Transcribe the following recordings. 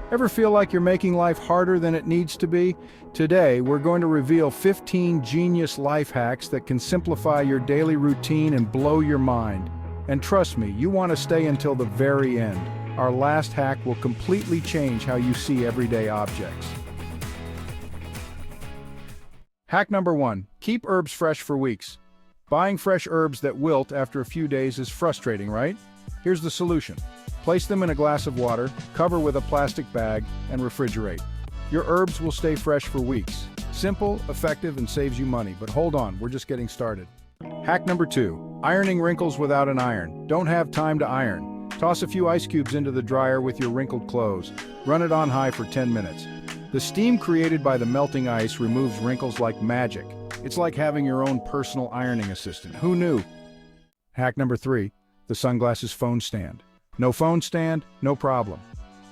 Ever feel like you're making life harder than it needs to be? Today, we're going to reveal 15 genius life hacks that can simplify your daily routine and blow your mind. And trust me, you want to stay until the very end. Our last hack will completely change how you see everyday objects. Hack number 1. Keep herbs fresh for weeks. Buying fresh herbs that wilt after a few days is frustrating, right? Here's the solution. Place them in a glass of water, cover with a plastic bag, and refrigerate. Your herbs will stay fresh for weeks. Simple, effective, and saves you money. But hold on, we're just getting started. Hack number 2. Ironing wrinkles without an iron. Don't have time to iron. Toss a few ice cubes into the dryer with your wrinkled clothes. Run it on high for 10 minutes. The steam created by the melting ice removes wrinkles like magic. It's like having your own personal ironing assistant. Who knew? Hack number 3. The sunglasses phone stand. No phone stand? No problem.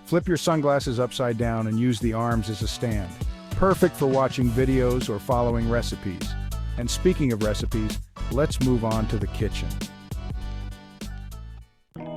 Flip your sunglasses upside down and use the arms as a stand. Perfect for watching videos or following recipes. And speaking of recipes, let's move on to the kitchen.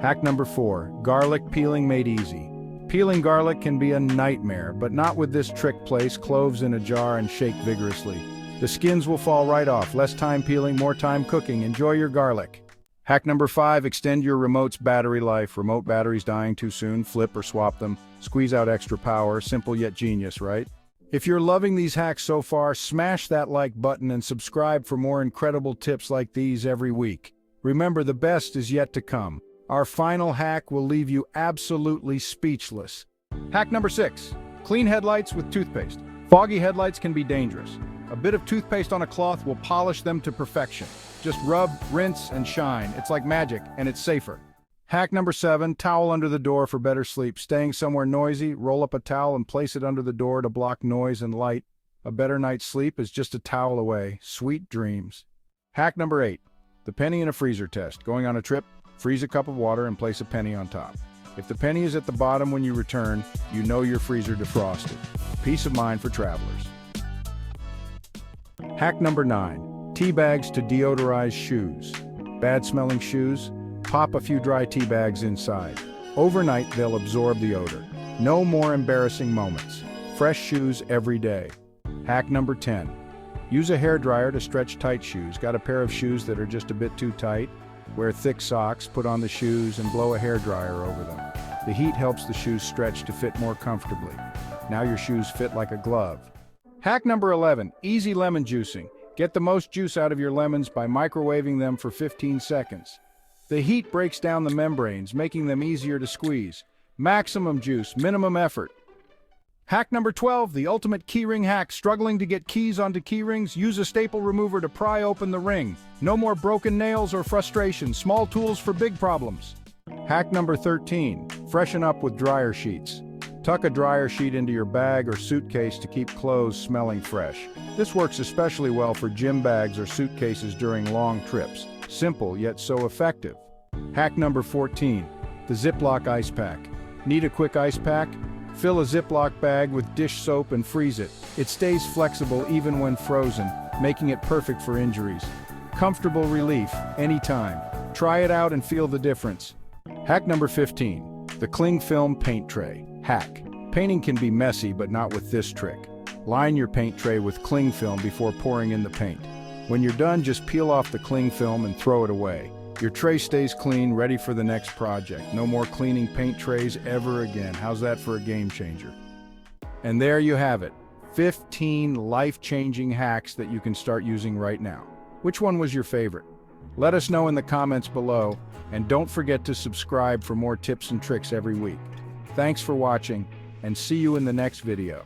Hack number 4. Garlic peeling made easy. Peeling garlic can be a nightmare, but not with this trick. Place cloves in a jar and shake vigorously. The skins will fall right off. Less time peeling, more time cooking. Enjoy your garlic. Hack number 5. Extend your remote's battery life. Remote batteries dying too soon? Flip or swap them. Squeeze out extra power. Simple yet genius, right? If you're loving these hacks so far, smash that like button and subscribe for more incredible tips like these every week. Remember, the best is yet to come. Our final hack will leave you absolutely speechless. Hack number 6. Clean headlights with toothpaste. Foggy headlights can be dangerous. A bit of toothpaste on a cloth will polish them to perfection. Just rub, rinse, and shine. It's like magic, and it's safer. Hack number 7. Towel under the door for better sleep. Staying somewhere noisy, roll up a towel and place it under the door to block noise and light. A better night's sleep is just a towel away. Sweet dreams. Hack number 8. The penny in a freezer test. Going on a trip? Freeze a cup of water and place a penny on top. If the penny is at the bottom when you return, you know your freezer defrosted. Peace of mind for travelers. Hack number 9. Tea bags to deodorize shoes. Bad smelling shoes? Pop a few dry tea bags inside. Overnight, they'll absorb the odor. No more embarrassing moments. Fresh shoes every day. Hack number 10. Use a hairdryer to stretch tight shoes. Got a pair of shoes that are just a bit too tight? Wear thick socks, put on the shoes, and blow a hairdryer over them. The heat helps the shoes stretch to fit more comfortably. Now your shoes fit like a glove. Hack number 11. Easy lemon juicing. Get the most juice out of your lemons by microwaving them for 15 seconds. The heat breaks down the membranes, making them easier to squeeze. Maximum juice, minimum effort. Hack number 12. The ultimate keyring hack. Struggling to get keys onto keyrings? Use a staple remover to pry open the ring. No more broken nails or frustration. Small tools for big problems. Hack number 13. Freshen up with dryer sheets. Tuck a dryer sheet into your bag or suitcase to keep clothes smelling fresh. This works especially well for gym bags or suitcases during long trips. Simple yet so effective. Hack number 14. The Ziplock Ice Pack. Need a quick ice pack? Fill a Ziploc bag with dish soap and freeze it. It stays flexible even when frozen, making it perfect for injuries. Comfortable relief, anytime. Try it out and feel the difference. Hack number 15. The cling film paint tray. Hack. Painting can be messy, but not with this trick. Line your paint tray with cling film before pouring in the paint. When you're done, just peel off the cling film and throw it away. Your tray stays clean, ready for the next project. No more cleaning paint trays ever again. How's that for a game changer? And there you have it. 15 life-changing hacks that you can start using right now. Which one was your favorite? Let us know in the comments below, and don't forget to subscribe for more tips and tricks every week. Thanks for watching, and see you in the next video.